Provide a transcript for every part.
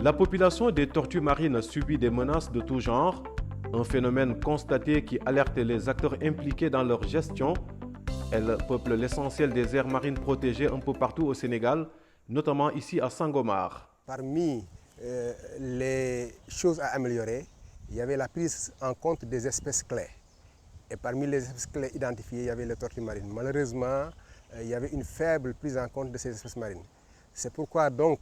La population des tortues marines subit des menaces de tout genre, un phénomène constaté qui alerte les acteurs impliqués dans leur gestion. Elles peuplent l'essentiel des aires marines protégées un peu partout au Sénégal, notamment ici à Sangomar. Parmi les choses à améliorer, il y avait la prise en compte des espèces clés. Et parmi les espèces clés identifiées, il y avait les tortues marines. Malheureusement, il y avait une faible prise en compte de ces espèces marines. C'est pourquoi donc,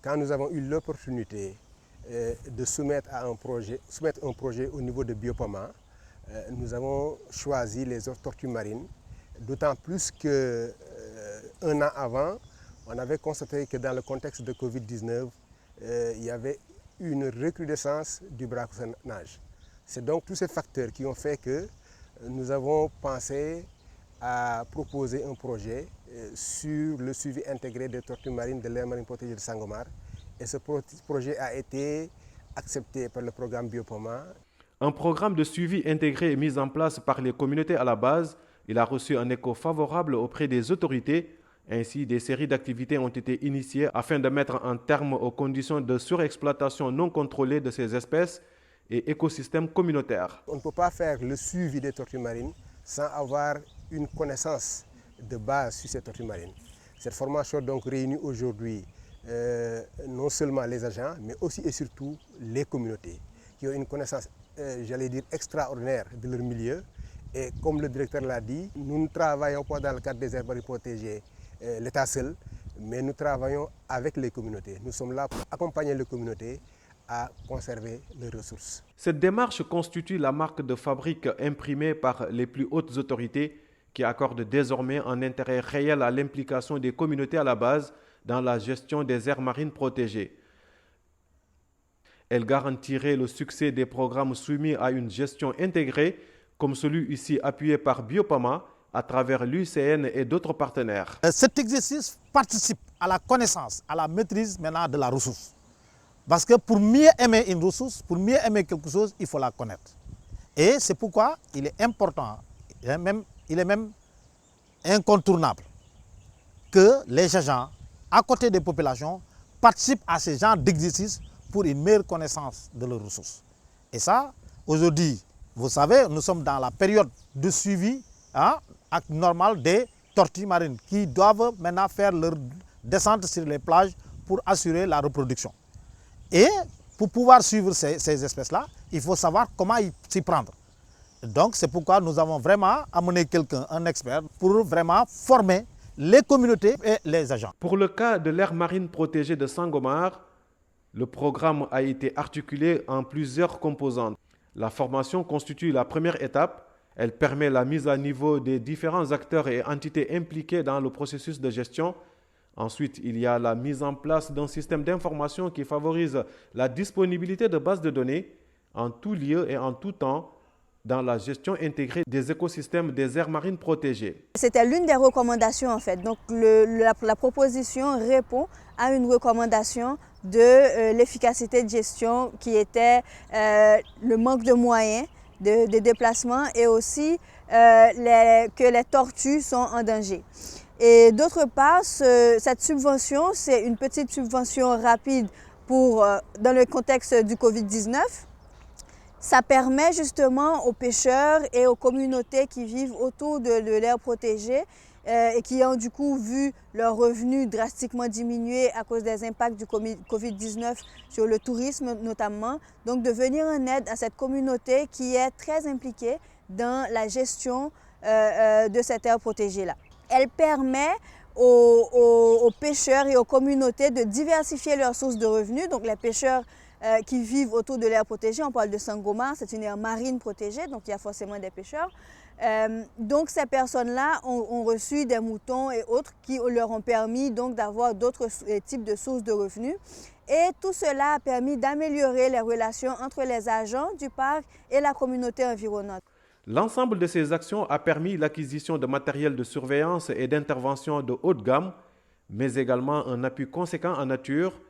quand nous avons eu l'opportunité de soumettre un projet au niveau de Biopoma, nous avons choisi les autres tortues marines, d'autant plus qu'un an avant, on avait constaté que dans le contexte de Covid-19, il y avait une recrudescence du braconnage. C'est donc tous ces facteurs qui ont fait que nous avons pensé à proposer un projet sur le suivi intégré des tortues marines de l'aire marine protégée de Sangomar. Et ce projet a été accepté par le programme Biopoma. Un programme de suivi intégré est mis en place par les communautés à la base. Il a reçu un écho favorable auprès des autorités. Ainsi, des séries d'activités ont été initiées afin de mettre un terme aux conditions de surexploitation non contrôlée de ces espèces et écosystèmes communautaires. On ne peut pas faire le suivi des tortues marines sans avoir une connaissance de base sur ces tortues marines. Cette formation donc réunit aujourd'hui non seulement les agents, mais aussi et surtout les communautés qui ont une connaissance, j'allais dire, extraordinaire de leur milieu. Et comme le directeur l'a dit, nous ne travaillons pas dans le cadre des aires marines protégées, l'État seul, mais nous travaillons avec les communautés. Nous sommes là pour accompagner les communautés à conserver les ressources. Cette démarche constitue la marque de fabrique imprimée par les plus hautes autorités qui accordent désormais un intérêt réel à l'implication des communautés à la base dans la gestion des aires marines protégées. Elle garantirait le succès des programmes soumis à une gestion intégrée, comme celui ici appuyé par Biopama à travers l'UICN et d'autres partenaires. Cet exercice participe à la connaissance, à la maîtrise maintenant de la ressource. Parce que pour mieux aimer une ressource, pour mieux aimer quelque chose, il faut la connaître. Et c'est pourquoi il est important, il est même incontournable que les agents, à côté des populations, participent à ce genre d'exercice pour une meilleure connaissance de leurs ressources. Et ça, aujourd'hui, vous savez, nous sommes dans la période de suivi normal des tortues marines qui doivent maintenant faire leur descente sur les plages pour assurer la reproduction. Et pour pouvoir suivre ces espèces-là, il faut savoir comment s'y prendre. Donc c'est pourquoi nous avons vraiment amené quelqu'un, un expert, pour vraiment former les communautés et les agents. Pour le cas de l'aire marine protégée de Sangomar, le programme a été articulé en plusieurs composantes. La formation constitue la première étape. Elle permet la mise à niveau des différents acteurs et entités impliqués dans le processus de gestion. Ensuite, il y a la mise en place d'un système d'information qui favorise la disponibilité de bases de données en tout lieu et en tout temps dans la gestion intégrée des écosystèmes des aires marines protégées. C'était l'une des recommandations en fait. Donc la proposition répond à une recommandation de l'efficacité de gestion qui était le manque de moyens de déplacement et aussi que les tortues sont en danger. Et d'autre part, cette subvention, c'est une petite subvention rapide dans le contexte du Covid-19. Ça permet justement aux pêcheurs et aux communautés qui vivent autour de l'aire protégée et qui ont du coup vu leurs revenus drastiquement diminuer à cause des impacts du Covid-19 sur le tourisme notamment, donc de venir en aide à cette communauté qui est très impliquée dans la gestion de cette aire protégée-là. Elle permet aux pêcheurs et aux communautés de diversifier leurs sources de revenus. Donc les pêcheurs qui vivent autour de l'aire protégée, on parle de Sangomar, c'est une aire marine protégée, donc il y a forcément des pêcheurs. Donc ces personnes-là ont reçu des moutons et autres qui leur ont permis d'avoir d'autres types de sources de revenus. Et tout cela a permis d'améliorer les relations entre les agents du parc et la communauté environnante. L'ensemble de ces actions a permis l'acquisition de matériel de surveillance et d'intervention de haute gamme, mais également un appui conséquent en nature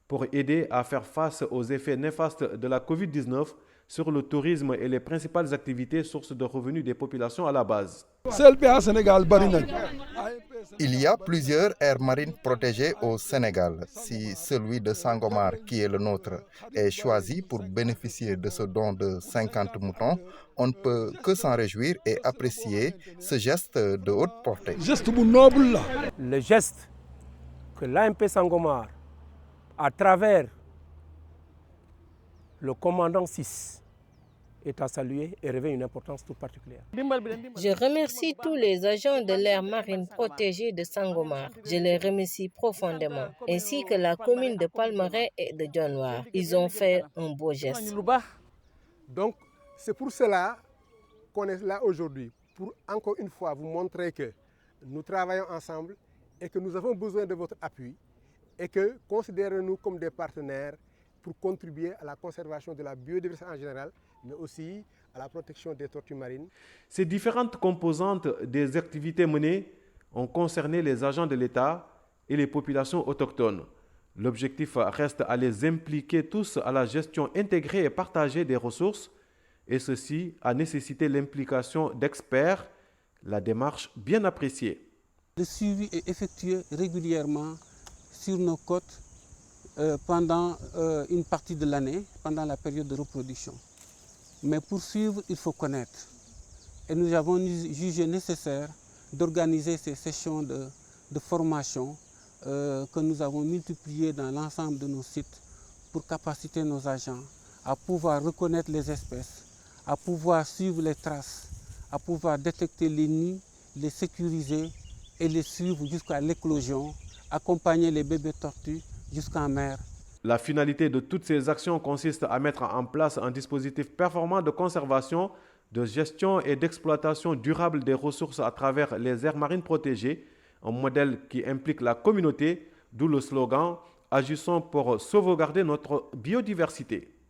pour aider à faire face aux effets néfastes de la Covid-19 sur le tourisme et les principales activités sources de revenus des populations à la base. CLPA Sénégal bari nañ Il y a plusieurs aires marines protégées au Sénégal. Si celui de Sangomar, qui est le nôtre, est choisi pour bénéficier de ce don de 50 moutons, on ne peut que s'en réjouir et apprécier ce geste de haute portée. Le geste que l'AMP Sangomar, à travers le commandant 6, est à saluer et revêt une importance toute particulière. Je remercie tous les agents de l'aire marine protégée de Sangomar. Je les remercie profondément, ainsi que la commune de Palmarin et de Dionewar. Ils ont fait un beau geste. Donc, c'est pour cela qu'on est là aujourd'hui, pour encore une fois vous montrer que nous travaillons ensemble et que nous avons besoin de votre appui et que considérez-nous comme des partenaires pour contribuer à la conservation de la biodiversité en général, mais aussi à la protection des tortues marines. Ces différentes composantes des activités menées ont concerné les agents de l'État et les populations autochtones. L'objectif reste à les impliquer tous à la gestion intégrée et partagée des ressources, et ceci a nécessité l'implication d'experts, la démarche bien appréciée. Le suivi est effectué régulièrement sur nos côtes pendant une partie de l'année, pendant la période de reproduction. Mais pour suivre, il faut connaître. Et nous avons jugé nécessaire d'organiser ces sessions de formation que nous avons multipliées dans l'ensemble de nos sites pour capaciter nos agents à pouvoir reconnaître les espèces, à pouvoir suivre les traces, à pouvoir détecter les nids, les sécuriser et les suivre jusqu'à l'éclosion, accompagner les bébés tortues jusqu'en mer. La finalité de toutes ces actions consiste à mettre en place un dispositif performant de conservation, de gestion et d'exploitation durable des ressources à travers les aires marines protégées, un modèle qui implique la communauté, d'où le slogan « Agissons pour sauvegarder notre biodiversité ».